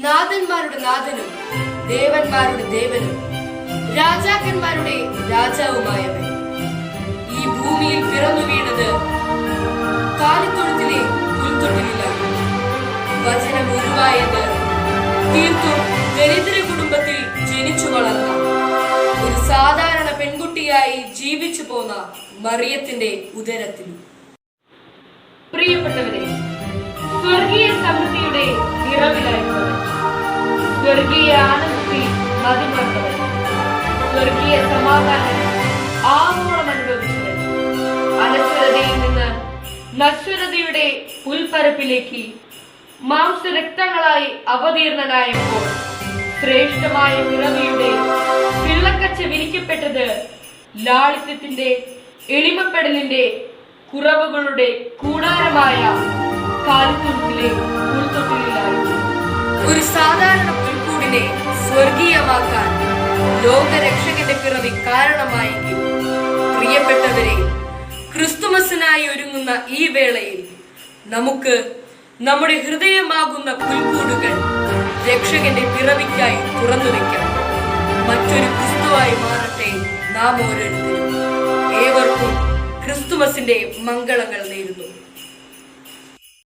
നാഥന്മാരുടെ നാഥനും ദേവന്മാരുടെ ദേവനും രാജാക്കന്മാരുടെ രാജാവുമായവൻ ഈ ഭൂമിയിൽ പിറന്നു വീണത് കാലിത്തൊഴുത്തിലെ പുൽത്തൊട്ടിലാണ്. വചനം ഉരുവായത് തീർത്തും ദരിദ്ര കുടുംബത്തിൽ ജനിച്ചു വളർന്ന ഒരു സാധാരണ പെൺകുട്ടിയായി ജീവിച്ചു പോന്ന മറിയത്തിന്റെ ഉദരത്തിൽ. പ്രിയപ്പെട്ടവരെ, സ്വർഗീയ സമൃദ്ധിയുടെ നിറവിലായിരുന്നവൻ, സ്വർഗീയ ആനന്ദത്തിൽ മതിമറന്നവൻ, സ്വർഗീയ സമാധാനം ആവോളം അനുഭവിച്ചവൻ, അനശ്വരതയിൽ നിന്ന് നശ്വരതയുടെ പുൽപ്പരപ്പിലേക്ക് മാംസരക്തങ്ങളായി അവതീർണനായപ്പോൾ ശ്രേഷ്ഠമായ പിറവിയുടെ പിള്ളക്കച്ച വിരിക്കപ്പെട്ടത് ലാളിത്യത്തിന്റെ എളിമപ്പെടലിന്റെ കുറവുകളുടെ കൂടാരമായ കാലിത്തൊഴുത്തിലെ പുൽത്തൊട്ടിലായിരുന്നു. ഒരു സാധാരണ പുൽക്കൂടിനെ സ്വർഗീയമാക്കാൻ ലോകരക്ഷകന്റെ പിറവി കാരണമായെങ്കിൽ പ്രിയപ്പെട്ടവരെ, ക്രിസ്തുമസിനായി ഒരുങ്ങുന്ന ഈ വേളയിൽ നമുക്ക് നമ്മുടെ ഹൃദയമാകുന്ന പുൽക്കൂടുകൾ രക്ഷകന്റെ പിറവിക്കായി തുറന്നു വെക്കാം. മറ്റൊരു ക്രിസ്തുവായി മാറട്ടെ നാം ഓരോരുത്തരും. ഏവർക്കും ക്രിസ്തുമസിന്റെ മംഗളങ്ങൾ നേരുന്നു.